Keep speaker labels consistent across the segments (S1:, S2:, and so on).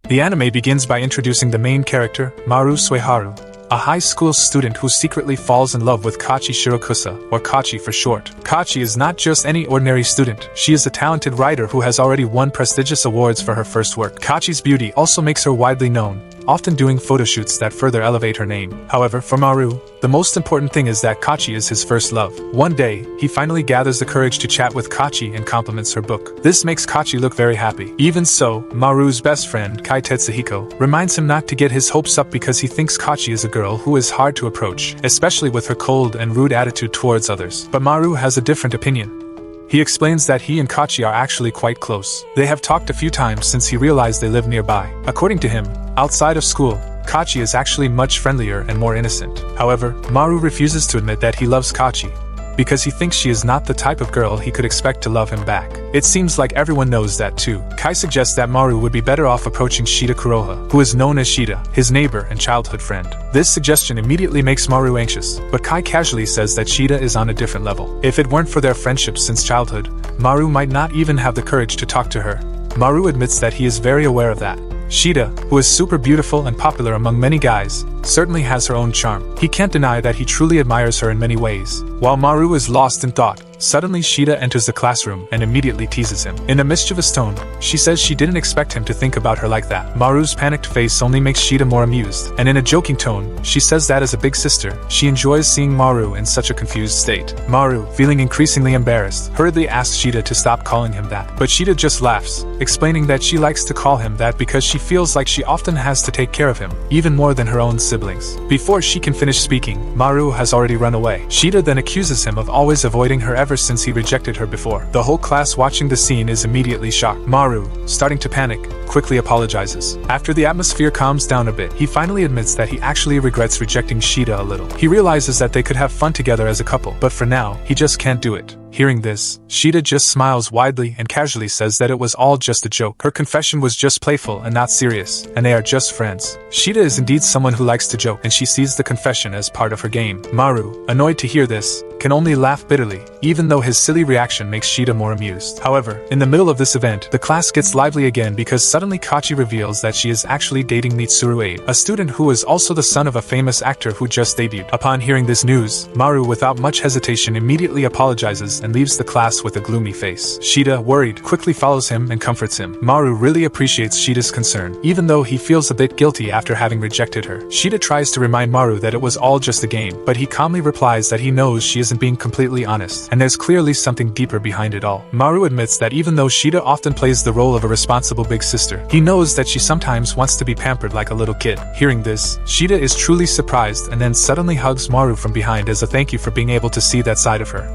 S1: The anime begins by introducing the main character, Maru Sueharu, a high school student who secretly falls in love with Kachi Shirokusa, or Kachi for short. Kachi is not just any ordinary student, she is a talented writer who has already won prestigious awards for her first work. Kachi's beauty also makes her widely known, often doing photoshoots that further elevate her name. However, for Maru, the most important thing is that Kachi is his first love. One day, he finally gathers the courage to chat with Kachi and compliments her book. This makes Kachi look very happy. Even so, Maru's best friend, Kai Tetsuhiko, reminds him not to get his hopes up because he thinks Kachi is a girl who is hard to approach, especially with her cold and rude attitude towards others. But Maru has a different opinion. He explains that he and Kachi are actually quite close. They have talked a few times since he realized they live nearby. According to him, outside of school, Kachi is actually much friendlier and more innocent. However, Maru refuses to admit that he loves Kachi, because he thinks she is not the type of girl he could expect to love him back. It seems like everyone knows that too. Kai suggests that Maru would be better off approaching Shida Kuroha, who is known as Shida, his neighbor and childhood friend. This suggestion immediately makes Maru anxious, but Kai casually says that Shida is on a different level. If it weren't for their friendship since childhood, Maru might not even have the courage to talk to her. Maru admits that he is very aware of that. Shida, who is super beautiful and popular among many guys, certainly has her own charm. He can't deny that he truly admires her in many ways. While Maru is lost in thought, suddenly Shida enters the classroom and immediately teases him. In a mischievous tone, she says she didn't expect him to think about her like that. Maru's panicked face only makes Shida more amused, and in a joking tone, she says that as a big sister, she enjoys seeing Maru in such a confused state. Maru, feeling increasingly embarrassed, hurriedly asks Shida to stop calling him that. But Shida just laughs, explaining that she likes to call him that because she feels like she often has to take care of him, even more than her own siblings. Before she can finish speaking, Maru has already run away. Shida then accuses him of always avoiding her ever since he rejected her before. The whole class watching the scene is immediately shocked. Maru, starting to panic, quickly apologizes. After the atmosphere calms down a bit, he finally admits that he actually regrets rejecting Shida a little. He realizes that they could have fun together as a couple, but for now, he just can't do it. Hearing this, Shida just smiles widely and casually says that it was all just a joke. Her confession was just playful and not serious, and they are just friends. Shida is indeed someone who likes to joke, and she sees the confession as part of her game. Maru, annoyed to hear this, can only laugh bitterly, even though his silly reaction makes Shida more amused. However, in the middle of this event, the class gets lively again because suddenly Kachi reveals that she is actually dating Mitsuru Abe, a student who is also the son of a famous actor who just debuted. Upon hearing this news, Maru without much hesitation immediately apologizes and leaves the class with a gloomy face. Shida, worried, quickly follows him and comforts him. Maru really appreciates Shida's concern, even though he feels a bit guilty after having rejected her. Shida tries to remind Maru that it was all just a game, but he calmly replies that he knows she isn't being completely honest, and there's clearly something deeper behind it all. Maru admits that even though Shida often plays the role of a responsible big sister, he knows that she sometimes wants to be pampered like a little kid. Hearing this, Shida is truly surprised and then suddenly hugs Maru from behind as a thank you for being able to see that side of her.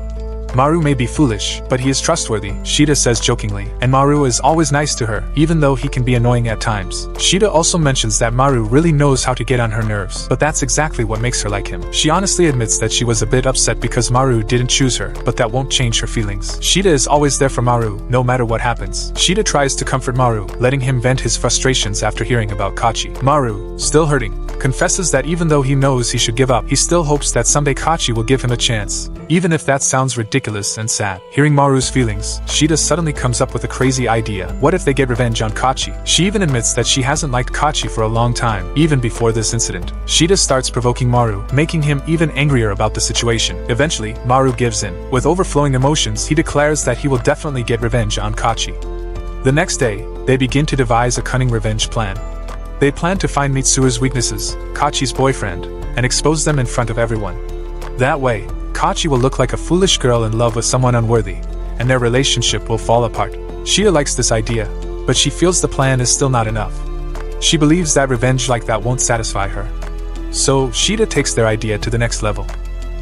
S1: Maru may be foolish, but he is trustworthy, Shida says jokingly, and Maru is always nice to her, even though he can be annoying at times. Shida also mentions that Maru really knows how to get on her nerves, but that's exactly what makes her like him. She honestly admits that she was a bit upset because Maru didn't choose her, but that won't change her feelings. Shida is always there for Maru, no matter what happens. Shida tries to comfort Maru, letting him vent his frustrations after hearing about Kachi. Maru, still hurting, confesses that even though he knows he should give up, he still hopes that someday Kachi will give him a chance, even if that sounds ridiculous and sad. Hearing Maru's feelings, Shida suddenly comes up with a crazy idea. What if they get revenge on Kachi? She even admits that she hasn't liked Kachi for a long time, even before this incident. Shida starts provoking Maru, making him even angrier about the situation. Eventually, Maru gives in. With overflowing emotions, he declares that he will definitely get revenge on Kachi. The next day, they begin to devise a cunning revenge plan. They plan to find Mitsuru's weaknesses, Kachi's boyfriend, and expose them in front of everyone. That way, Kachi will look like a foolish girl in love with someone unworthy, and their relationship will fall apart. Shida likes this idea, but she feels the plan is still not enough. She believes that revenge like that won't satisfy her. So, Shida takes their idea to the next level.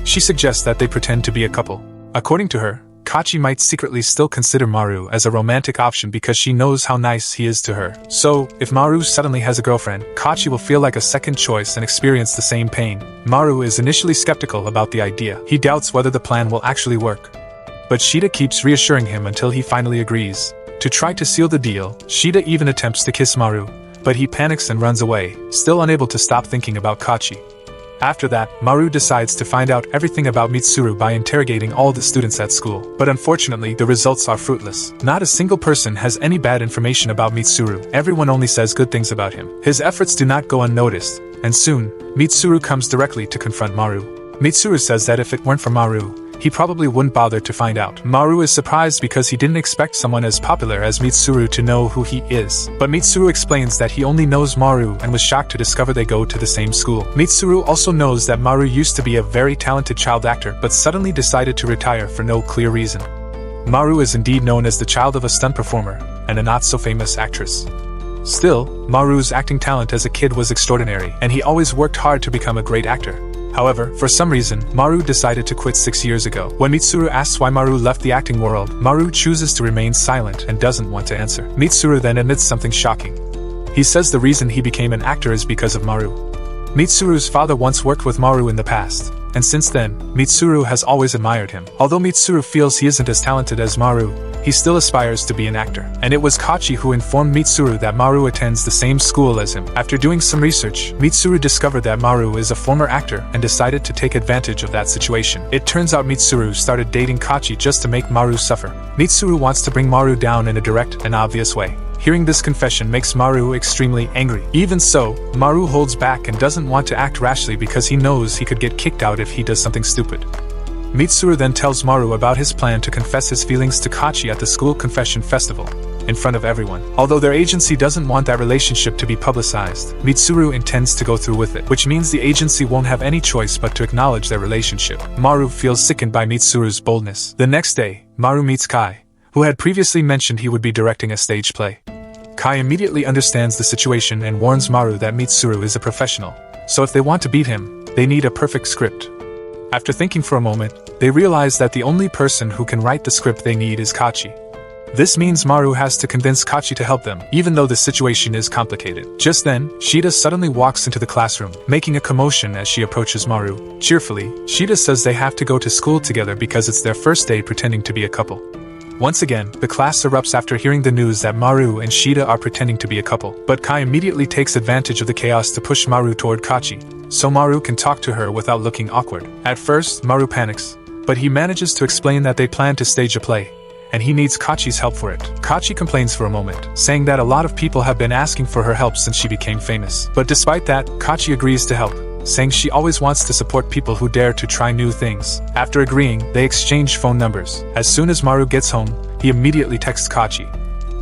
S1: She suggests that they pretend to be a couple. According to her, Kachi might secretly still consider Maru as a romantic option because she knows how nice he is to her. So, if Maru suddenly has a girlfriend, Kachi will feel like a second choice and experience the same pain. Maru is initially skeptical about the idea. He doubts whether the plan will actually work. But Shida keeps reassuring him until he finally agrees. To try to seal the deal, Shida even attempts to kiss Maru, but he panics and runs away, still unable to stop thinking about Kachi. After that, Maru decides to find out everything about Mitsuru by interrogating all the students at school. But unfortunately, the results are fruitless. Not a single person has any bad information about Mitsuru. Everyone only says good things about him. His efforts do not go unnoticed, and soon, Mitsuru comes directly to confront Maru. Mitsuru says that if it weren't for Maru, he probably wouldn't bother to find out. Maru is surprised because he didn't expect someone as popular as Mitsuru to know who he is. But Mitsuru explains that he only knows Maru and was shocked to discover they go to the same school. Mitsuru also knows that Maru used to be a very talented child actor but suddenly decided to retire for no clear reason. Maru is indeed known as the child of a stunt performer and a not-so-famous actress. Still, Maru's acting talent as a kid was extraordinary, and he always worked hard to become a great actor. However, for some reason, Maru decided to quit 6 years ago. When Mitsuru asks why Maru left the acting world, Maru chooses to remain silent and doesn't want to answer. Mitsuru then admits something shocking. He says the reason he became an actor is because of Maru. Mitsuru's father once worked with Maru in the past, and since then, Mitsuru has always admired him. Although Mitsuru feels he isn't as talented as Maru, he still aspires to be an actor. And it was Kachi who informed Mitsuru that Maru attends the same school as him. After doing some research, Mitsuru discovered that Maru is a former actor and decided to take advantage of that situation. It turns out Mitsuru started dating Kachi just to make Maru suffer. Mitsuru wants to bring Maru down in a direct and obvious way. Hearing this confession makes Maru extremely angry. Even so, Maru holds back and doesn't want to act rashly because he knows he could get kicked out if he does something stupid. Mitsuru then tells Maru about his plan to confess his feelings to Kachi at the school confession festival, in front of everyone. Although their agency doesn't want that relationship to be publicized, Mitsuru intends to go through with it, which means the agency won't have any choice but to acknowledge their relationship. Maru feels sickened by Mitsuru's boldness. The next day, Maru meets Kai, who had previously mentioned he would be directing a stage play. Kai immediately understands the situation and warns Maru that Mitsuru is a professional, so if they want to beat him, they need a perfect script. After thinking for a moment, they realize that the only person who can write the script they need is Kachi. This means Maru has to convince Kachi to help them, even though the situation is complicated. Just then, Shida suddenly walks into the classroom, making a commotion as she approaches Maru. Cheerfully, Shida says they have to go to school together because it's their first day pretending to be a couple. Once again, the class erupts after hearing the news that Maru and Shida are pretending to be a couple. But Kai immediately takes advantage of the chaos to push Maru toward Kachi, so Maru can talk to her without looking awkward. At first, Maru panics, but he manages to explain that they plan to stage a play, and he needs Kachi's help for it. Kachi complains for a moment, saying that a lot of people have been asking for her help since she became famous. But despite that, Kachi agrees to help, saying she always wants to support people who dare to try new things. After agreeing, they exchange phone numbers. As soon as Maru gets home, he immediately texts Kachi.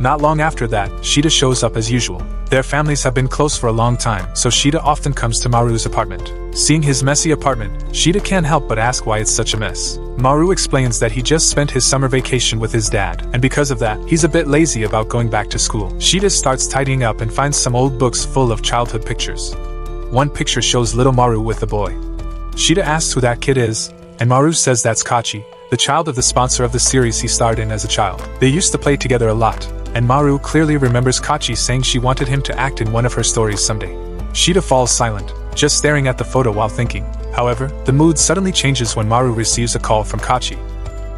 S1: Not long after that, Shida shows up as usual. Their families have been close for a long time, so Shida often comes to Maru's apartment. Seeing his messy apartment, Shida can't help but ask why it's such a mess. Maru explains that he just spent his summer vacation with his dad, and because of that, he's a bit lazy about going back to school. Shida starts tidying up and finds some old books full of childhood pictures. One picture shows little Maru with a boy. Shida asks who that kid is, and Maru says that's Kachi, the child of the sponsor of the series he starred in as a child. They used to play together a lot, and Maru clearly remembers Kachi saying she wanted him to act in one of her stories someday. Shida falls silent, just staring at the photo while thinking. However, the mood suddenly changes when Maru receives a call from Kachi.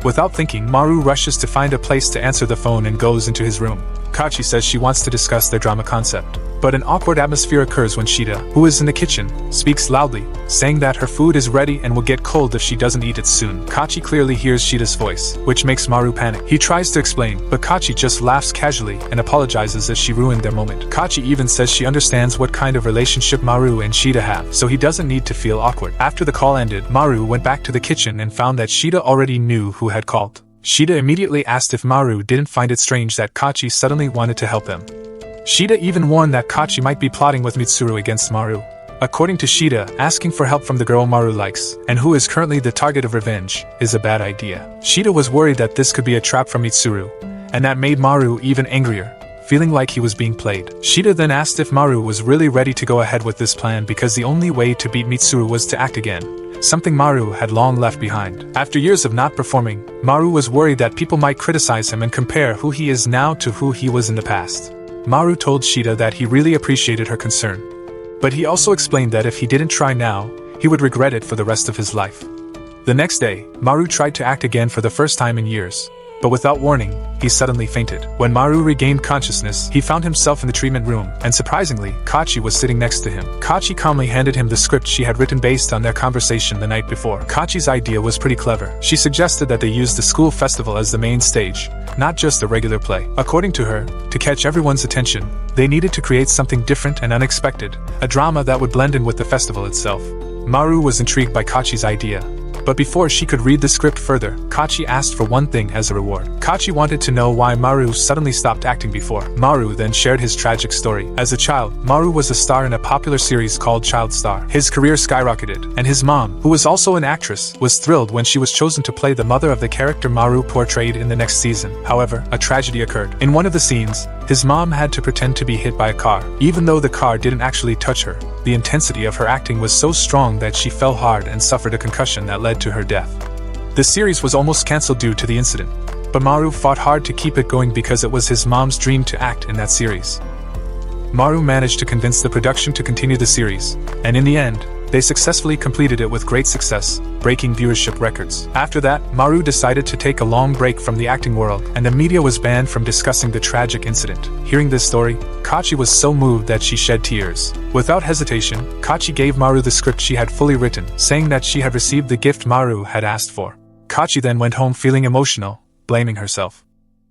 S1: Without thinking, Maru rushes to find a place to answer the phone and goes into his room. Kachi says she wants to discuss their drama concept. But an awkward atmosphere occurs when Shida, who is in the kitchen, speaks loudly, saying that her food is ready and will get cold if she doesn't eat it soon. Kachi clearly hears Shida's voice, which makes Maru panic. He tries to explain, but Kachi just laughs casually and apologizes as she ruined their moment. Kachi even says she understands what kind of relationship Maru and Shida have, so he doesn't need to feel awkward. After the call ended, Maru went back to the kitchen and found that Shida already knew who had called. Shida immediately asked if Maru didn't find it strange that Kachi suddenly wanted to help them. Shida even warned that Kachi might be plotting with Mitsuru against Maru. According to Shida, asking for help from the girl Maru likes, and who is currently the target of revenge, is a bad idea. Shida was worried that this could be a trap from Mitsuru, and that made Maru even angrier, feeling like he was being played. Shida then asked if Maru was really ready to go ahead with this plan because the only way to beat Mitsuru was to act again, something Maru had long left behind. After years of not performing, Maru was worried that people might criticize him and compare who he is now to who he was in the past. Maru told Shida that he really appreciated her concern, but he also explained that if he didn't try now, he would regret it for the rest of his life. The next day, Maru tried to act again for the first time in years, but without warning, he suddenly fainted. When Maru regained consciousness, he found himself in the treatment room, and surprisingly, Kachi was sitting next to him. Kachi calmly handed him the script she had written based on their conversation the night before. Kachi's idea was pretty clever. She suggested that they use the school festival as the main stage, not just a regular play. According to her, to catch everyone's attention, they needed to create something different and unexpected, a drama that would blend in with the festival itself. Maru was intrigued by Kachi's idea. But before she could read the script further, Kachi asked for one thing as a reward. Kachi wanted to know why Maru suddenly stopped acting before. Maru then shared his tragic story. As a child, Maru was a star in a popular series called Child Star. His career skyrocketed, and his mom, who was also an actress, was thrilled when she was chosen to play the mother of the character Maru portrayed in the next season. However, a tragedy occurred. In one of the scenes, his mom had to pretend to be hit by a car. Even though the car didn't actually touch her, the intensity of her acting was so strong that she fell hard and suffered a concussion that led to her death. The series was almost cancelled due to the incident, but Maru fought hard to keep it going because it was his mom's dream to act in that series. Maru managed to convince the production to continue the series, and in the end, they successfully completed it with great success, breaking viewership records. After that, Maru decided to take a long break from the acting world, and the media was banned from discussing the tragic incident. Hearing this story, Kachi was so moved that she shed tears. Without hesitation, Kachi gave Maru the script she had fully written, saying that she had received the gift Maru had asked for. Kachi then went home feeling emotional, blaming herself.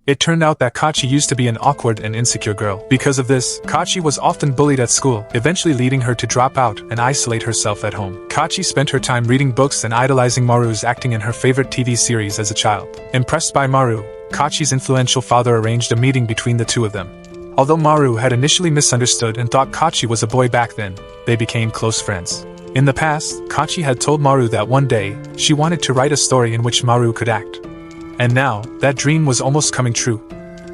S1: It turned out that Kachi used to be an awkward and insecure girl. Because of this, Kachi was often bullied at school, eventually leading her to drop out and isolate herself at home. Kachi spent her time reading books and idolizing Maru's acting in her favorite TV series as a child. Impressed by Maru, Kachi's influential father arranged a meeting between the two of them. Although Maru had initially misunderstood and thought Kachi was a boy back then, they became close friends. In the past, Kachi had told Maru that one day, she wanted to write a story in which Maru could act. And now, that dream was almost coming true.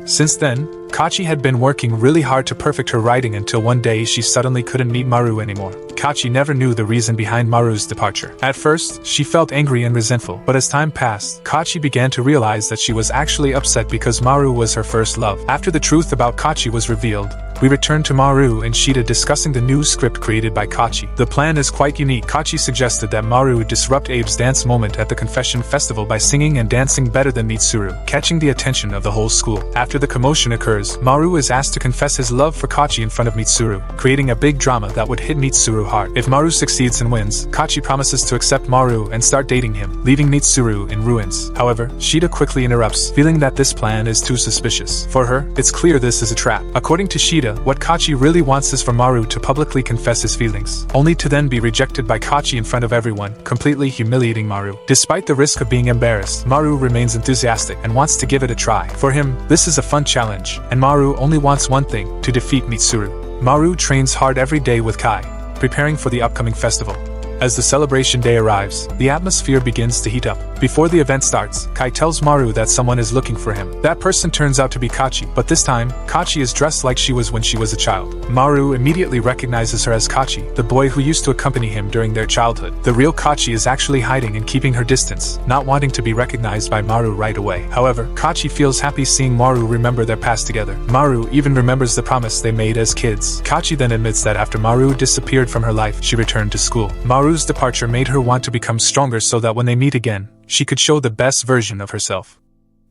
S1: Since then, Kachi had been working really hard to perfect her writing until one day she suddenly couldn't meet Maru anymore. Kachi never knew the reason behind Maru's departure. At first, she felt angry and resentful, but as time passed, Kachi began to realize that she was actually upset because Maru was her first love. After the truth about Kachi was revealed, we return to Maru and Shida discussing the new script created by Kachi. The plan is quite unique. Kachi suggested that Maru disrupt Abe's dance moment at the confession festival by singing and dancing better than Mitsuru, catching the attention of the whole school. After the commotion occurs, Maru is asked to confess his love for Kachi in front of Mitsuru, creating a big drama that would hit Mitsuru hard. If Maru succeeds and wins, Kachi promises to accept Maru and start dating him, leaving Mitsuru in ruins. However, Shida quickly interrupts, feeling that this plan is too suspicious. For her, it's clear this is a trap. According to Shida, what Kachi really wants is for Maru to publicly confess his feelings, only to then be rejected by Kachi in front of everyone, completely humiliating Maru. Despite the risk of being embarrassed, Maru remains enthusiastic and wants to give it a try. For him, this is a fun challenge, and Maru only wants one thing, to defeat Mitsuru. Maru trains hard every day with Kai, preparing for the upcoming festival. As the celebration day arrives, the atmosphere begins to heat up. Before the event starts, Kai tells Maru that someone is looking for him. That person turns out to be Kachi, but this time, Kachi is dressed like she was when she was a child. Maru immediately recognizes her as Kachi, the boy who used to accompany him during their childhood. The real Kachi is actually hiding and keeping her distance, not wanting to be recognized by Maru right away. However, Kachi feels happy seeing Maru remember their past together. Maru even remembers the promise they made as kids. Kachi then admits that after Maru disappeared from her life, she returned to school. Maru's departure made her want to become stronger so that when they meet again, she could show the best version of herself.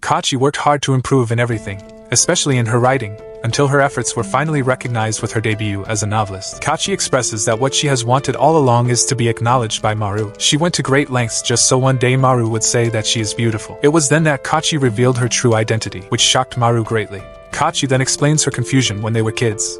S1: Kachi worked hard to improve in everything, especially in her writing, until her efforts were finally recognized with her debut as a novelist. Kachi expresses that what she has wanted all along is to be acknowledged by Maru. She went to great lengths just so one day Maru would say that she is beautiful. It was then that Kachi revealed her true identity, which shocked Maru greatly. Kachi then explains her confusion when they were kids.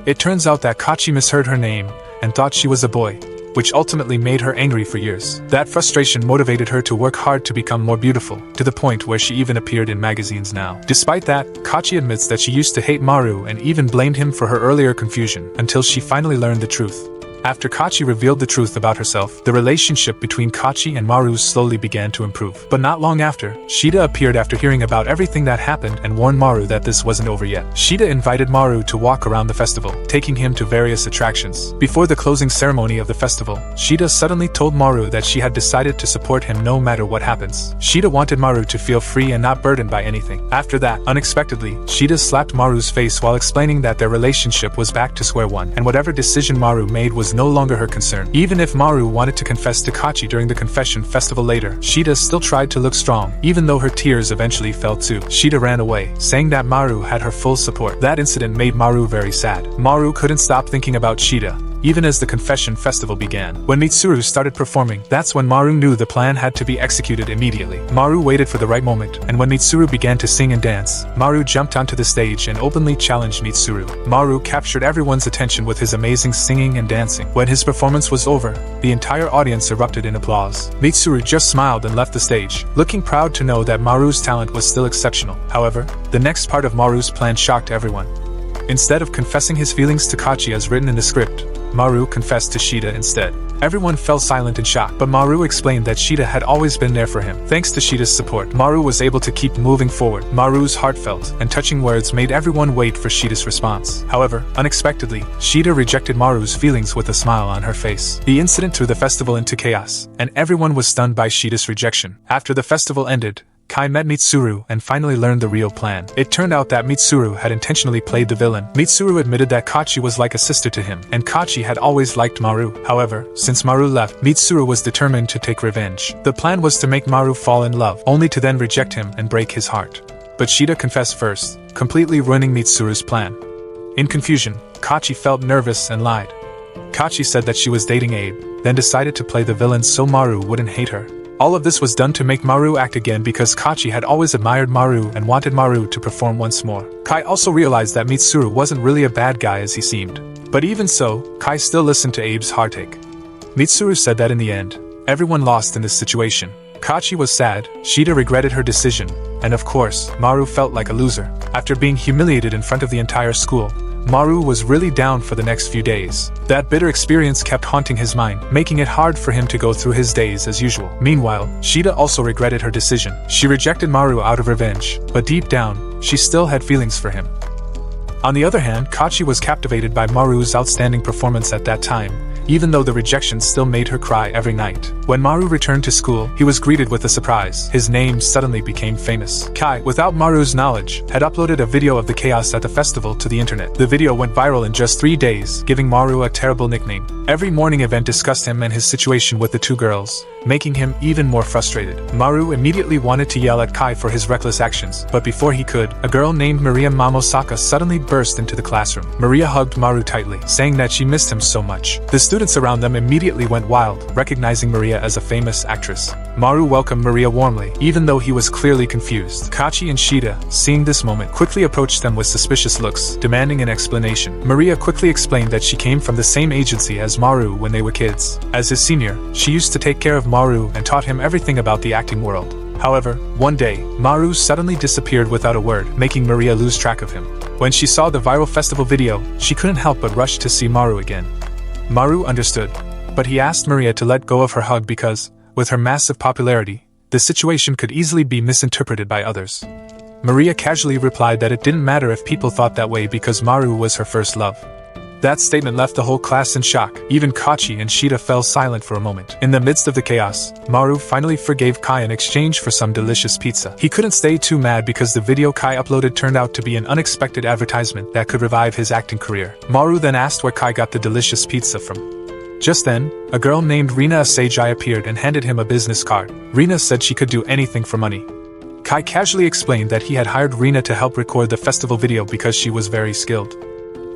S1: It turns out that Kachi misheard her name and thought she was a boy, which ultimately made her angry for years. That frustration motivated her to work hard to become more beautiful, to the point where she even appeared in magazines now. Despite that, Kachi admits that she used to hate Maru and even blamed him for her earlier confusion, until she finally learned the truth. After Kachi revealed the truth about herself, the relationship between Kachi and Maru slowly began to improve. But not long after, Shida appeared after hearing about everything that happened and warned Maru that this wasn't over yet. Shida invited Maru to walk around the festival, taking him to various attractions. Before the closing ceremony of the festival, Shida suddenly told Maru that she had decided to support him no matter what happens. Shida wanted Maru to feel free and not burdened by anything. After that, unexpectedly, Shida slapped Maru's face while explaining that their relationship was back to square one, and whatever decision Maru made was was no longer her concern. Even if Maru wanted to confess to Kachi during the confession festival later, Shida still tried to look strong, even though her tears eventually fell too. Shida ran away, saying that Maru had her full support. That incident made Maru very sad. Maru couldn't stop thinking about Shida, even as the confession festival began. When Mitsuru started performing, that's when Maru knew the plan had to be executed immediately. Maru waited for the right moment, and when Mitsuru began to sing and dance, Maru jumped onto the stage and openly challenged Mitsuru. Maru captured everyone's attention with his amazing singing and dancing. When his performance was over, the entire audience erupted in applause. Mitsuru just smiled and left the stage, looking proud to know that Maru's talent was still exceptional. However, the next part of Maru's plan shocked everyone. Instead of confessing his feelings to Kachi as written in the script, Maru confessed to Shida instead. Everyone fell silent in shock, but Maru explained that Shida had always been there for him. Thanks to Shida's support, Maru was able to keep moving forward. Maru's heartfelt and touching words made everyone wait for Shida's response. However, unexpectedly, Shida rejected Maru's feelings with a smile on her face. The incident threw the festival into chaos, and everyone was stunned by Shida's rejection. After the festival ended, Kai met Mitsuru and finally learned the real plan. It turned out that Mitsuru had intentionally played the villain. Mitsuru admitted that Kachi was like a sister to him, and Kachi had always liked Maru. However, since Maru left, Mitsuru was determined to take revenge. The plan was to make Maru fall in love, only to then reject him and break his heart. But Shida confessed first, completely ruining Mitsuru's plan. In confusion, Kachi felt nervous and lied. Kachi said that she was dating Abe, then decided to play the villain so Maru wouldn't hate her. All of this was done to make Maru act again because Kachi had always admired Maru and wanted Maru to perform once more. Kai also realized that Mitsuru wasn't really a bad guy as he seemed. But even so, Kai still listened to Abe's heartache. Mitsuru said that in the end, everyone lost in this situation. Kachi was sad, Shida regretted her decision, and of course, Maru felt like a loser. After being humiliated in front of the entire school, Maru was really down for the next few days. That bitter experience kept haunting his mind, making it hard for him to go through his days as usual. Meanwhile, Shida also regretted her decision. She rejected Maru out of revenge, but deep down, she still had feelings for him. On the other hand, Kachi was captivated by Maru's outstanding performance at that time, even though the rejection still made her cry every night. When Maru returned to school, he was greeted with a surprise. His name suddenly became famous. Kai, without Maru's knowledge, had uploaded a video of the chaos at the festival to the internet. The video went viral in just 3 days, giving Maru a terrible nickname. Every morning event discussed him and his situation with the two girls, making him even more frustrated. Maru immediately wanted to yell at Kai for his reckless actions, but before he could, a girl named Maria Mamosaka suddenly burst into the classroom. Maria hugged Maru tightly, saying that she missed him so much. The students around them immediately went wild, recognizing Maria as a famous actress. Maru welcomed Maria warmly, even though he was clearly confused. Kachi and Shida, seeing this moment, quickly approached them with suspicious looks, demanding an explanation. Maria quickly explained that she came from the same agency as Maru when they were kids. As his senior, she used to take care of Maru and taught him everything about the acting world. However, one day, Maru suddenly disappeared without a word, making Maria lose track of him. When she saw the viral festival video, she couldn't help but rush to see Maru again. Maru understood, but he asked Maria to let go of her hug because, with her massive popularity, the situation could easily be misinterpreted by others. Maria casually replied that it didn't matter if people thought that way because Maru was her first love. That statement left the whole class in shock. Even Kachi and Shida fell silent for a moment. In the midst of the chaos, Maru finally forgave Kai in exchange for some delicious pizza. He couldn't stay too mad because the video Kai uploaded turned out to be an unexpected advertisement that could revive his acting career. Maru then asked where Kai got the delicious pizza from. Just then, a girl named Rina Asagi appeared and handed him a business card. Rina said she could do anything for money. Kai casually explained that he had hired Rina to help record the festival video because she was very skilled.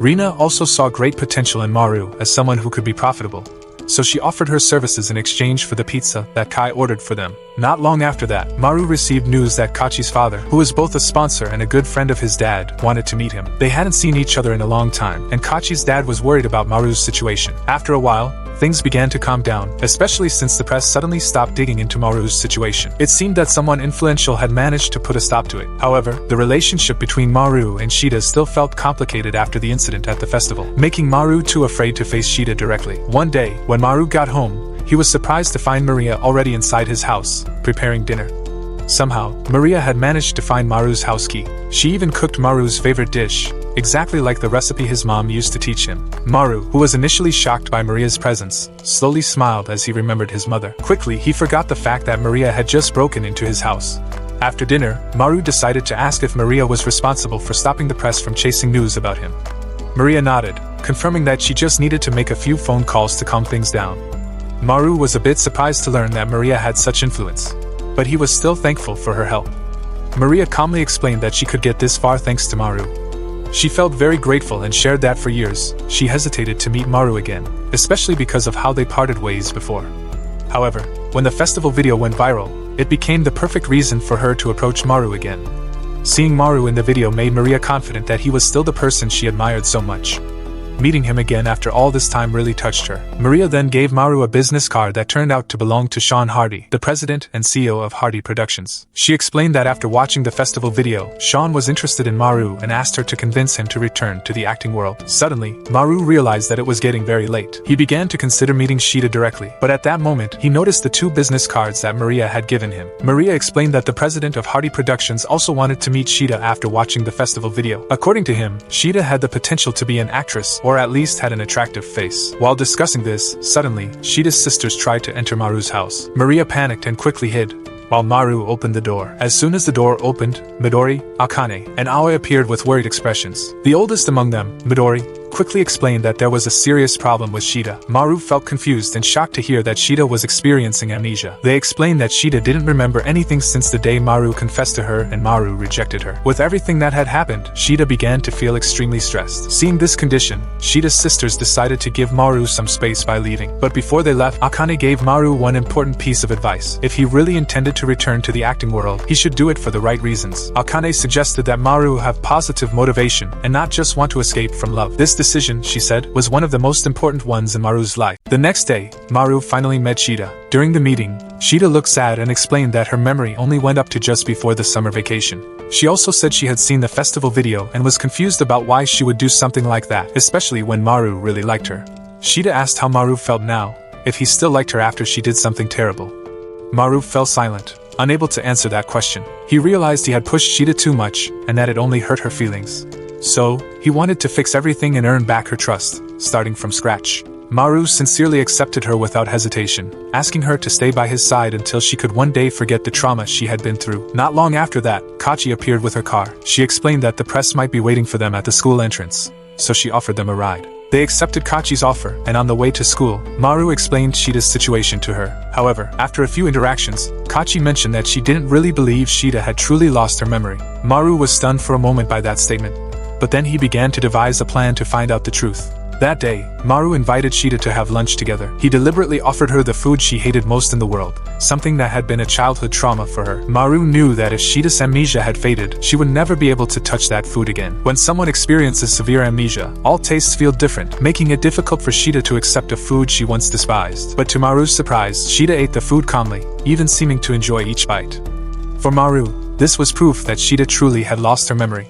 S1: Rina also saw great potential in Maru as someone who could be profitable, so she offered her services in exchange for the pizza that Kai ordered for them. Not long after that, Maru received news that Kachi's father, who was both a sponsor and a good friend of his dad, wanted to meet him. They hadn't seen each other in a long time, and Kachi's dad was worried about Maru's situation. After a while, things began to calm down, especially since the press suddenly stopped digging into Maru's situation. It seemed that someone influential had managed to put a stop to it. However, the relationship between Maru and Shida still felt complicated after the incident at the festival, making Maru too afraid to face Shida directly. One day, when Maru got home, he was surprised to find Maria already inside his house, preparing dinner. Somehow, Maria had managed to find Maru's house key. She even cooked Maru's favorite dish, exactly like the recipe his mom used to teach him. Maru, who was initially shocked by Maria's presence, slowly smiled as he remembered his mother. Quickly, he forgot the fact that Maria had just broken into his house. After dinner, Maru decided to ask if Maria was responsible for stopping the press from chasing news about him. Maria nodded, confirming that she just needed to make a few phone calls to calm things down. Maru was a bit surprised to learn that Maria had such influence, but he was still thankful for her help. Maria calmly explained that she could get this far thanks to Maru. She felt very grateful and shared that for years, she hesitated to meet Maru again, especially because of how they parted ways before. However, when the festival video went viral, it became the perfect reason for her to approach Maru again. Seeing Maru in the video made Maria confident that he was still the person she admired so much. Meeting him again after all this time really touched her. Maria then gave Maru a business card that turned out to belong to Sean Hardy, the president and CEO of Hardy Productions. She explained that after watching the festival video, Sean was interested in Maru and asked her to convince him to return to the acting world. Suddenly, Maru realized that it was getting very late. He began to consider meeting Shida directly, but at that moment, he noticed the 2 business cards that Maria had given him. Maria explained that the president of Hardy Productions also wanted to meet Shida after watching the festival video. According to him, Shida had the potential to be an actress, or at least had an attractive face. While discussing this, suddenly, Shida's sisters tried to enter Maru's house. Maria panicked and quickly hid, while Maru opened the door. As soon as the door opened, Midori, Akane, and Aoi appeared with worried expressions. The oldest among them, Midori, quickly explained that there was a serious problem with Shida. Maru felt confused and shocked to hear that Shida was experiencing amnesia. They explained that Shida didn't remember anything since the day Maru confessed to her and Maru rejected her. With everything that had happened, Shida began to feel extremely stressed. Seeing this condition, Shida's sisters decided to give Maru some space by leaving. But before they left, Akane gave Maru one important piece of advice. If he really intended to return to the acting world, he should do it for the right reasons. Akane suggested that Maru have positive motivation and not just want to escape from love. This decision, she said, was one of the most important ones in Maru's life. The next day, Maru finally met Shida. During the meeting, Shida looked sad and explained that her memory only went up to just before the summer vacation. She also said she had seen the festival video and was confused about why she would do something like that, especially when Maru really liked her. Shida asked how Maru felt now, if he still liked her after she did something terrible. Maru fell silent, unable to answer that question. He realized he had pushed Shida too much and that it only hurt her feelings. So, he wanted to fix everything and earn back her trust, starting from scratch. Maru sincerely accepted her without hesitation, asking her to stay by his side until she could one day forget the trauma she had been through. Not long after that, Kachi appeared with her car. She explained that the press might be waiting for them at the school entrance, so she offered them a ride. They accepted Kachi's offer, and on the way to school, Maru explained Shida's situation to her. However, after a few interactions, Kachi mentioned that she didn't really believe Shida had truly lost her memory. Maru was stunned for a moment by that statement, but then he began to devise a plan to find out the truth. That day, Maru invited Shida to have lunch together. He deliberately offered her the food she hated most in the world, something that had been a childhood trauma for her. Maru knew that if Shida's amnesia had faded, she would never be able to touch that food again. When someone experiences severe amnesia, all tastes feel different, making it difficult for Shida to accept a food she once despised. But to Maru's surprise, Shida ate the food calmly, even seeming to enjoy each bite. For Maru, this was proof that Shida truly had lost her memory.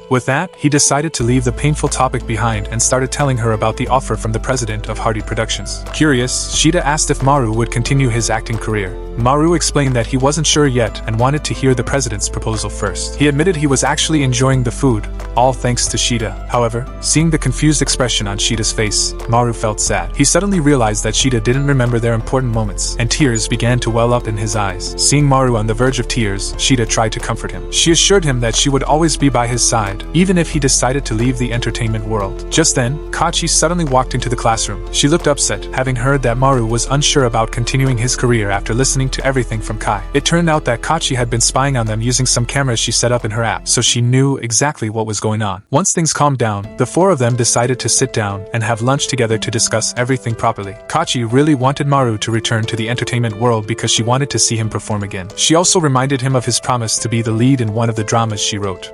S1: With that, he decided to leave the painful topic behind and started telling her about the offer from the president of Hardy Productions. Curious, Shida asked if Maru would continue his acting career. Maru explained that he wasn't sure yet and wanted to hear the president's proposal first. He admitted he was actually enjoying the food, all thanks to Shida. However, seeing the confused expression on Shida's face, Maru felt sad. He suddenly realized that Shida didn't remember their important moments, and tears began to well up in his eyes. Seeing Maru on the verge of tears, Shida tried to comfort him. She assured him that she would always be by his side, even if he decided to leave the entertainment world. Just then, Kachi suddenly walked into the classroom. She looked upset, having heard that Maru was unsure about continuing his career after listening to everything from Kai. It turned out that Kachi had been spying on them using some cameras she set up in her app, so she knew exactly what was going on. Once things calmed down, the four of them decided to sit down and have lunch together to discuss everything properly. Kachi really wanted Maru to return to the entertainment world because she wanted to see him perform again. She also reminded him of his promise to be the lead in one of the dramas she wrote.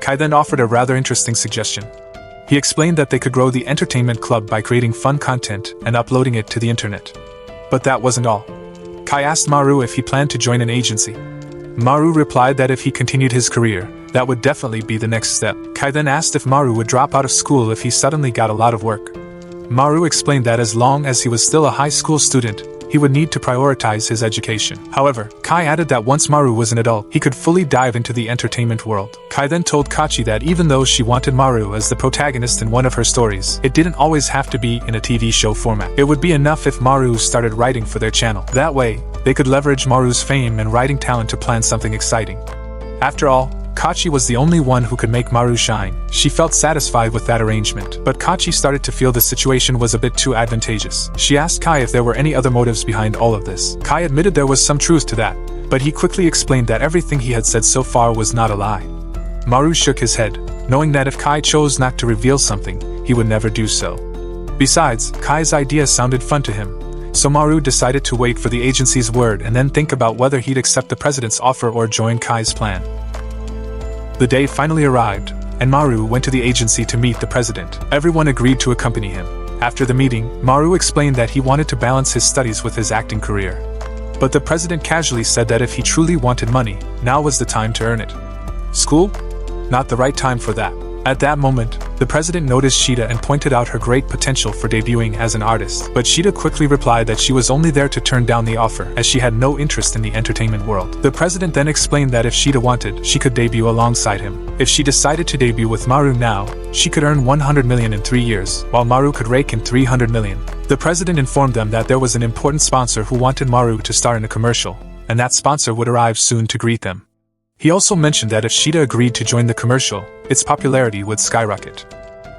S1: Kai then offered a rather interesting suggestion. He explained that they could grow the entertainment club by creating fun content and uploading it to the internet. But that wasn't all. Kai asked Maru if he planned to join an agency. Maru replied that if he continued his career, that would definitely be the next step. Kai then asked if Maru would drop out of school if he suddenly got a lot of work. Maru explained that as long as he was still a high school student, he would need to prioritize his education. However, Kai added that once Maru was an adult, he could fully dive into the entertainment world. Kai then told Kachi that even though she wanted Maru as the protagonist in one of her stories, it didn't always have to be in a TV show format. It would be enough if Maru started writing for their channel. That way, they could leverage Maru's fame and writing talent to plan something exciting. After all, Kachi was the only one who could make Maru shine. She felt satisfied with that arrangement, but Kachi started to feel the situation was a bit too advantageous. She asked Kai if there were any other motives behind all of this. Kai admitted there was some truth to that, but he quickly explained that everything he had said so far was not a lie. Maru shook his head, knowing that if Kai chose not to reveal something, he would never do so. Besides, Kai's idea sounded fun to him, so Maru decided to wait for the agency's word and then think about whether he'd accept the president's offer or join Kai's plan. The day finally arrived, and Maru went to the agency to meet the president. Everyone agreed to accompany him. After the meeting, Maru explained that he wanted to balance his studies with his acting career. But the president casually said that if he truly wanted money, now was the time to earn it. School? Not the right time for that. At that moment, the president noticed Shida and pointed out her great potential for debuting as an artist, but Shida quickly replied that she was only there to turn down the offer, as she had no interest in the entertainment world. The president then explained that if Shida wanted, she could debut alongside him. If she decided to debut with Maru now, she could earn 100 million in 3 years, while Maru could rake in 300 million. The president informed them that there was an important sponsor who wanted Maru to star in a commercial, and that sponsor would arrive soon to greet them. He also mentioned that if Shida agreed to join the commercial, its popularity would skyrocket.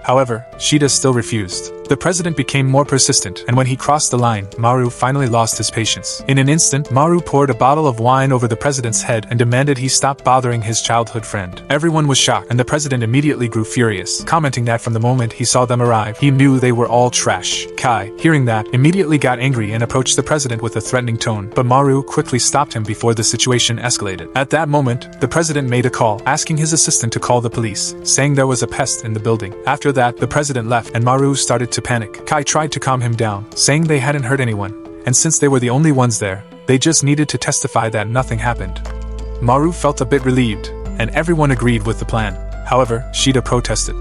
S1: However, Shida still refused. The president became more persistent, and when he crossed the line, Maru finally lost his patience. In an instant, Maru poured a bottle of wine over the president's head and demanded he stop bothering his childhood friend. Everyone was shocked, and the president immediately grew furious, commenting that from the moment he saw them arrive, he knew they were all trash. Kai, hearing that, immediately got angry and approached the president with a threatening tone, but Maru quickly stopped him before the situation escalated. At that moment, the president made a call, asking his assistant to call the police, saying there was a pest in the building. After that, the president left, and Maru started to panic. Kai tried to calm him down, saying they hadn't hurt anyone, and since they were the only ones there, they just needed to testify that nothing happened. Maru felt a bit relieved, and everyone agreed with the plan. However, Shida protested.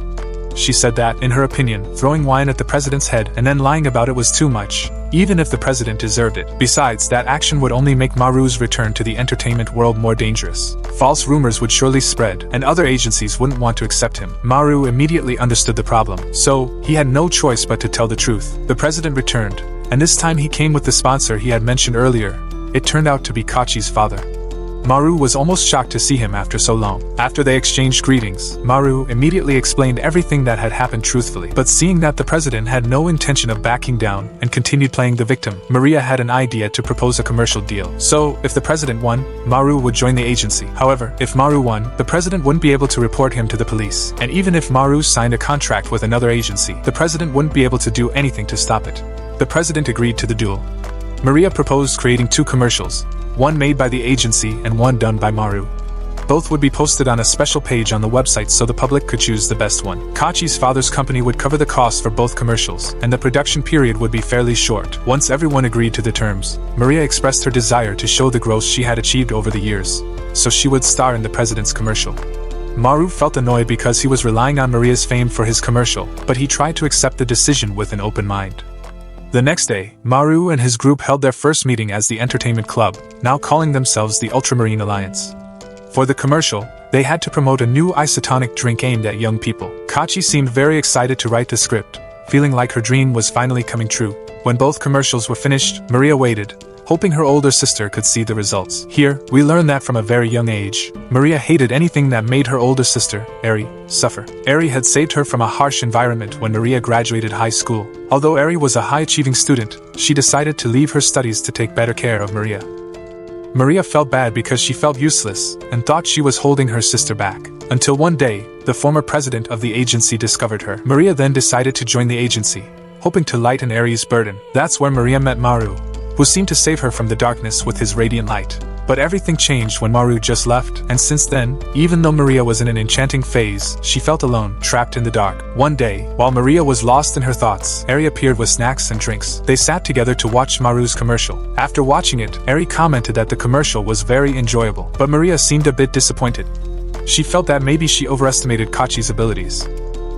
S1: She said that, in her opinion, throwing wine at the president's head and then lying about it was too much, even if the president deserved it. Besides, that action would only make Maru's return to the entertainment world more dangerous. False rumors would surely spread, and other agencies wouldn't want to accept him. Maru immediately understood the problem, so he had no choice but to tell the truth. The president returned, and this time he came with the sponsor he had mentioned earlier. It turned out to be Kachi's father. Maru was almost shocked to see him after so long. After they exchanged greetings, Maru immediately explained everything that had happened truthfully. But seeing that the president had no intention of backing down and continued playing the victim, Maria had an idea to propose a commercial deal. So, if the president won, Maru would join the agency. However, if Maru won, the president wouldn't be able to report him to the police. And even if Maru signed a contract with another agency, the president wouldn't be able to do anything to stop it. The president agreed to the duel. Maria proposed creating 2 commercials, one made by the agency and one done by Maru. Both would be posted on a special page on the website so the public could choose the best one. Kachi's father's company would cover the costs for both commercials, and the production period would be fairly short. Once everyone agreed to the terms, Maria expressed her desire to show the growth she had achieved over the years, so she would star in the president's commercial. Maru felt annoyed because he was relying on Maria's fame for his commercial, but he tried to accept the decision with an open mind. The next day, Maru and his group held their first meeting as the Entertainment Club, now calling themselves the Ultramarine Alliance. For the commercial, they had to promote a new isotonic drink aimed at young people. Kachi seemed very excited to write the script, feeling like her dream was finally coming true. When both commercials were finished, Maria waited, hoping her older sister could see the results. Here, we learn that from a very young age, Maria hated anything that made her older sister, Eri, suffer. Eri had saved her from a harsh environment when Maria graduated high school. Although Eri was a high-achieving student, she decided to leave her studies to take better care of Maria. Maria felt bad because she felt useless and thought she was holding her sister back. Until one day, the former president of the agency discovered her. Maria then decided to join the agency, hoping to lighten Eri's burden. That's where Maria met Maru, who seemed to save her from the darkness with his radiant light. But everything changed when Maru just left, and since then, even though Maria was in an enchanting phase, she felt alone, trapped in the dark. One day, while Maria was lost in her thoughts, Eri appeared with snacks and drinks. They sat together to watch Maru's commercial. After watching it, Eri commented that the commercial was very enjoyable, but Maria seemed a bit disappointed. She felt that maybe she overestimated Kachi's abilities.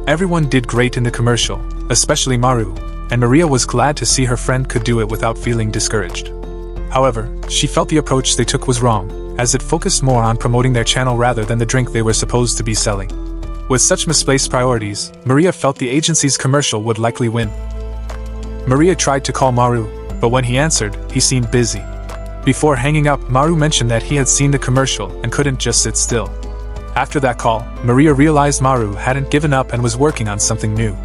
S1: Everyone did great in the commercial, especially Maru, and Maria was glad to see her friend could do it without feeling discouraged. However, she felt the approach they took was wrong, as it focused more on promoting their channel rather than the drink they were supposed to be selling. With such misplaced priorities, Maria felt the agency's commercial would likely win. Maria tried to call Maru, but when he answered, he seemed busy. Before hanging up, Maru mentioned that he had seen the commercial and couldn't just sit still. After that call, Maria realized Maru hadn't given up and was working on something new.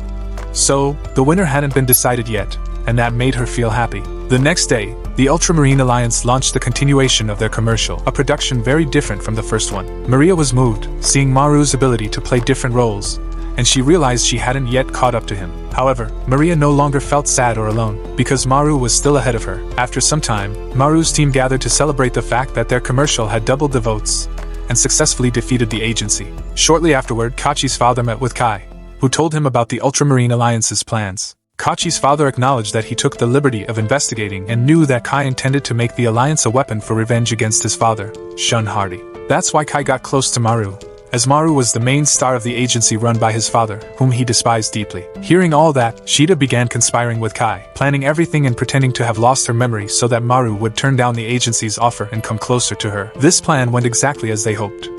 S1: So, the winner hadn't been decided yet, and that made her feel happy. The next day, the Ultramarine Alliance launched the continuation of their commercial, a production very different from the first one. Maria was moved, seeing Maru's ability to play different roles, and she realized she hadn't yet caught up to him. However, Maria no longer felt sad or alone, because Maru was still ahead of her. After some time, Maru's team gathered to celebrate the fact that their commercial had doubled the votes, and successfully defeated the agency. Shortly afterward, Kachi's father met with Kai, who told him about the Ultramarine Alliance's plans. Kachi's father acknowledged that he took the liberty of investigating and knew that Kai intended to make the Alliance a weapon for revenge against his father, Shun Hardy. That's why Kai got close to Maru, as Maru was the main star of the agency run by his father, whom he despised deeply. Hearing all that, Shida began conspiring with Kai, planning everything and pretending to have lost her memory so that Maru would turn down the agency's offer and come closer to her. This plan went exactly as they hoped.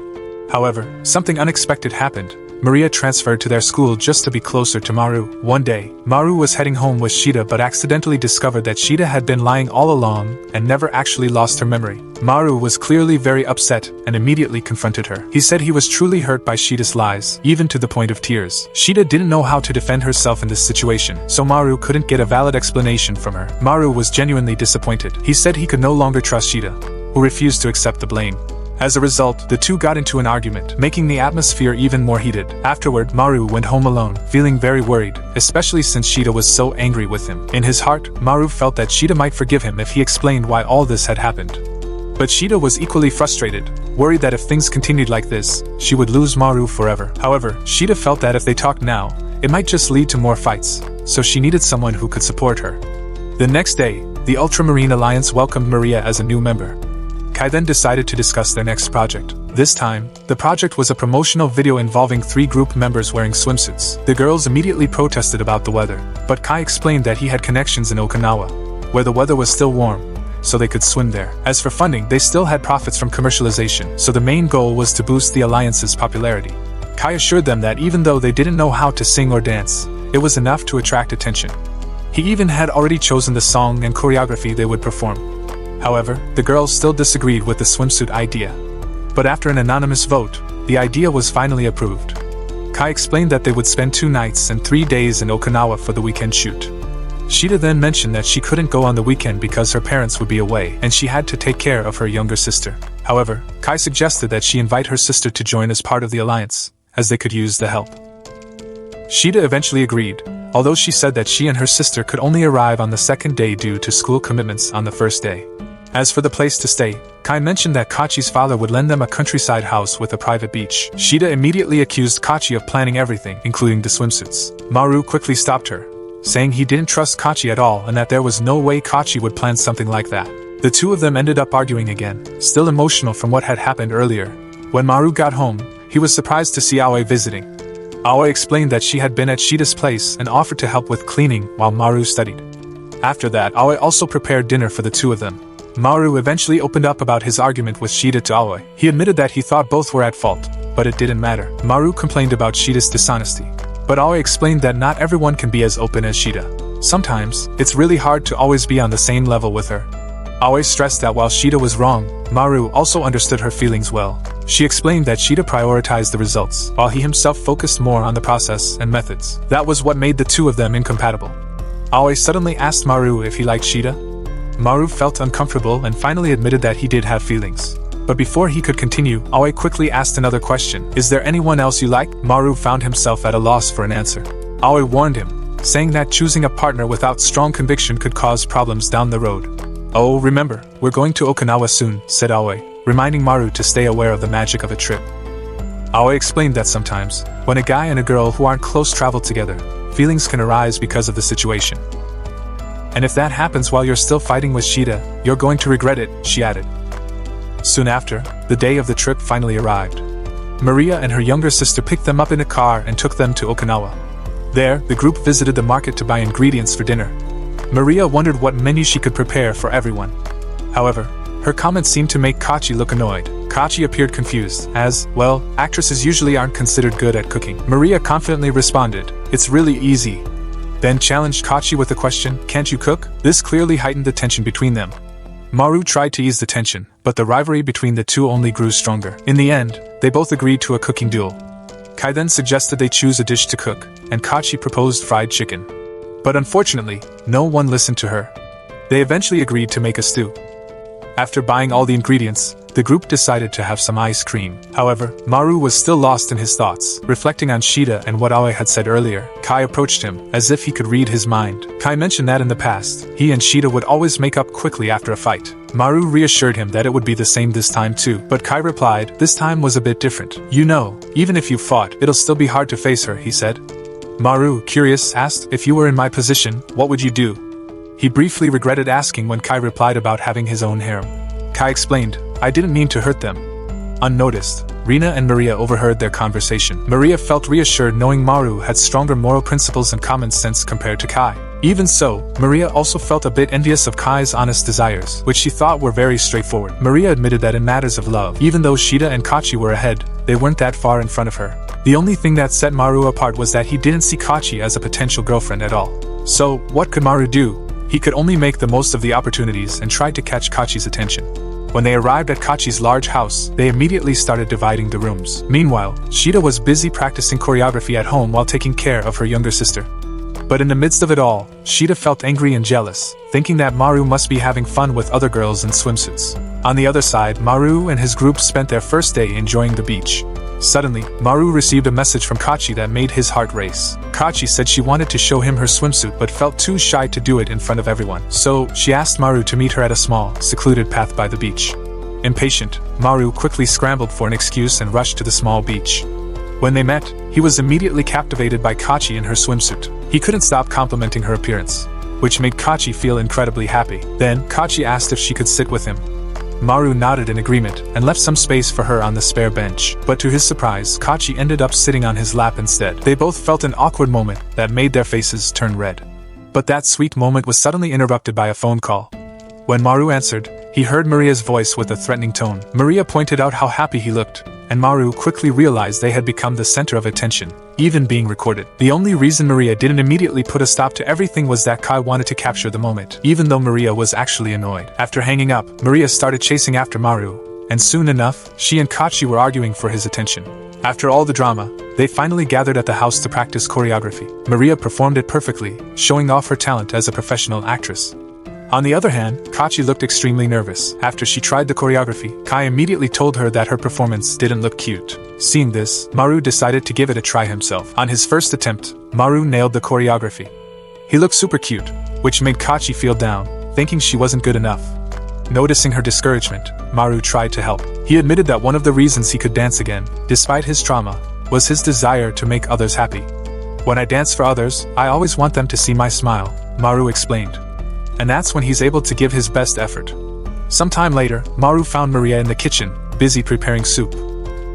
S1: However, something unexpected happened. Maria transferred to their school just to be closer to Maru. One day, Maru was heading home with Shida but accidentally discovered that Shida had been lying all along and never actually lost her memory. Maru was clearly very upset and immediately confronted her. He said he was truly hurt by Shida's lies, even to the point of tears. Shida didn't know how to defend herself in this situation, so Maru couldn't get a valid explanation from her. Maru was genuinely disappointed. He said he could no longer trust Shida, who refused to accept the blame. As a result, the two got into an argument, making the atmosphere even more heated. Afterward, Maru went home alone, feeling very worried, especially since Shida was so angry with him. In his heart, Maru felt that Shida might forgive him if he explained why all this had happened. But Shida was equally frustrated, worried that if things continued like this, she would lose Maru forever. However, Shida felt that if they talked now, it might just lead to more fights, so she needed someone who could support her. The next day, the Ultramarine Alliance welcomed Maria as a new member. Kai then decided to discuss their next project. This time, the project was a promotional video involving 3 group members wearing swimsuits. The girls immediately protested about the weather, but Kai explained that he had connections in Okinawa, where the weather was still warm, so they could swim there. As for funding, they still had profits from commercialization, so the main goal was to boost the Alliance's popularity. Kai assured them that even though they didn't know how to sing or dance, it was enough to attract attention. He even had already chosen the song and choreography they would perform. However, the girls still disagreed with the swimsuit idea. But after an anonymous vote, the idea was finally approved. Kai explained that they would spend 2 nights and 3 days in Okinawa for the weekend shoot. Shida then mentioned that she couldn't go on the weekend because her parents would be away and she had to take care of her younger sister. However, Kai suggested that she invite her sister to join as part of the alliance, as they could use the help. Shida eventually agreed, although she said that she and her sister could only arrive on the second day due to school commitments on the first day. As for the place to stay, Kai mentioned that Kachi's father would lend them a countryside house with a private beach. Shida immediately accused Kachi of planning everything, including the swimsuits. Maru quickly stopped her, saying he didn't trust Kachi at all and that there was no way Kachi would plan something like that. The two of them ended up arguing again, still emotional from what had happened earlier. When Maru got home, he was surprised to see Aoi visiting. Aoi explained that she had been at Shida's place and offered to help with cleaning while Maru studied. After that, Aoi also prepared dinner for the two of them. Maru eventually opened up about his argument with Shida to Aoi. He admitted that he thought both were at fault, but it didn't matter. Maru complained about Shida's dishonesty, but Aoi explained that not everyone can be as open as Shida. Sometimes, it's really hard to always be on the same level with her. Aoi stressed that while Shida was wrong, Maru also understood her feelings well. She explained that Shida prioritized the results, while he himself focused more on the process and methods. That was what made the two of them incompatible. Aoi suddenly asked Maru if he liked Shida. Maru felt uncomfortable and finally admitted that he did have feelings. But before he could continue, Aoi quickly asked another question. Is there anyone else you like? Maru found himself at a loss for an answer. Aoi warned him, saying that choosing a partner without strong conviction could cause problems down the road. Oh, remember, we're going to Okinawa soon, said Aoi, reminding Maru to stay aware of the magic of a trip. Aoi explained that sometimes, when a guy and a girl who aren't close travel together, feelings can arise because of the situation. And if that happens while you're still fighting with Shida, you're going to regret it, she added. Soon after, the day of the trip finally arrived. Maria and her younger sister picked them up in a car and took them to Okinawa. There, the group visited the market to buy ingredients for dinner. Maria wondered what menu she could prepare for everyone. However, her comments seemed to make Kachi look annoyed. Kachi appeared confused, as, well, actresses usually aren't considered good at cooking. Maria confidently responded, "It's really easy." Then challenged Kachi with the question, "Can't you cook?" This clearly heightened the tension between them. Maru tried to ease the tension, but the rivalry between the two only grew stronger. In the end, they both agreed to a cooking duel. Kai then suggested they choose a dish to cook, and Kachi proposed fried chicken. But unfortunately, no one listened to her. They eventually agreed to make a stew. After buying all the ingredients, the group decided to have some ice cream. However, Maru was still lost in his thoughts, reflecting on Shida and what Aoi had said earlier. Kai approached him, as if he could read his mind. Kai mentioned that in the past, he and Shida would always make up quickly after a fight. Maru reassured him that it would be the same this time too, but Kai replied, this time was a bit different. You know, even if you fought, it'll still be hard to face her, he said. Maru, curious, asked, if you were in my position, what would you do? He briefly regretted asking when Kai replied about having his own harem. Kai explained, I didn't mean to hurt them. Unnoticed, Rina and Maria overheard their conversation. Maria felt reassured knowing Maru had stronger moral principles and common sense compared to Kai. Even so, Maria also felt a bit envious of Kai's honest desires, which she thought were very straightforward. Maria admitted that in matters of love, even though Shida and Kachi were ahead, they weren't that far in front of her. The only thing that set Maru apart was that he didn't see Kachi as a potential girlfriend at all. So, what could Maru do? He could only make the most of the opportunities and tried to catch Kachi's attention. When they arrived at Kachi's large house, they immediately started dividing the rooms. Meanwhile, Shida was busy practicing choreography at home while taking care of her younger sister. But in the midst of it all, Shida felt angry and jealous, thinking that Maru must be having fun with other girls in swimsuits. On the other side, Maru and his group spent their first day enjoying the beach. Suddenly, Maru received a message from Kachi that made his heart race. Kachi said she wanted to show him her swimsuit but felt too shy to do it in front of everyone. So, she asked Maru to meet her at a small, secluded path by the beach. Impatient, Maru quickly scrambled for an excuse and rushed to the small beach. When they met, he was immediately captivated by Kachi in her swimsuit. He couldn't stop complimenting her appearance, which made Kachi feel incredibly happy. Then, Kachi asked if she could sit with him. Maru nodded in agreement and left some space for her on the spare bench. But to his surprise, Kachi ended up sitting on his lap instead. They both felt an awkward moment that made their faces turn red. But that sweet moment was suddenly interrupted by a phone call. When Maru answered, he heard Maria's voice with a threatening tone. Maria pointed out how happy he looked, and Maru quickly realized they had become the center of attention, even being recorded. The only reason Maria didn't immediately put a stop to everything was that Kai wanted to capture the moment, even though Maria was actually annoyed. After hanging up, Maria started chasing after Maru, and soon enough, she and Kachi were arguing for his attention. After all the drama, they finally gathered at the house to practice choreography. Maria performed it perfectly, showing off her talent as a professional actress. On the other hand, Kachi looked extremely nervous. After she tried the choreography, Kai immediately told her that her performance didn't look cute. Seeing this, Maru decided to give it a try himself. On his first attempt, Maru nailed the choreography. He looked super cute, which made Kachi feel down, thinking she wasn't good enough. Noticing her discouragement, Maru tried to help. He admitted that one of the reasons he could dance again, despite his trauma, was his desire to make others happy. When I dance for others, I always want them to see my smile, Maru explained. And that's when he's able to give his best effort. Sometime later, Maru found Maria in the kitchen, busy preparing soup.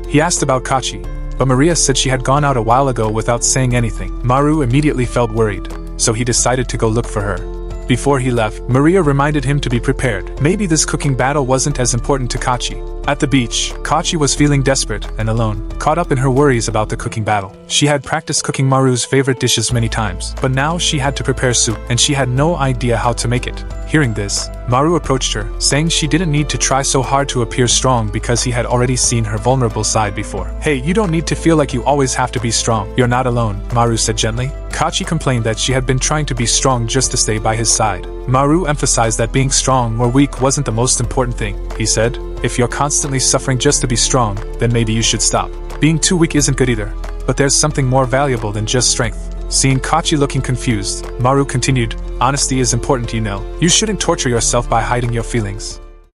S1: He asked about Kachi, but Maria said she had gone out a while ago without saying anything. Maru immediately felt worried, so he decided to go look for her. Before he left, Maria reminded him to be prepared. Maybe this cooking battle wasn't as important to Kachi. At the beach, Kachi was feeling desperate and alone, caught up in her worries about the cooking battle. She had practiced cooking Maru's favorite dishes many times, but now she had to prepare soup, and she had no idea how to make it. Hearing this, Maru approached her, saying she didn't need to try so hard to appear strong because he had already seen her vulnerable side before. Hey, you don't need to feel like you always have to be strong. You're not alone, Maru said gently. Kachi complained that she had been trying to be strong just to stay by his side. Maru emphasized that being strong or weak wasn't the most important thing. He said, if you're constantly suffering just to be strong, then maybe you should stop. Being too weak isn't good either, but there's something more valuable than just strength. Seeing Kachi looking confused, Maru continued, honesty is important, you know. You shouldn't torture yourself by hiding your feelings.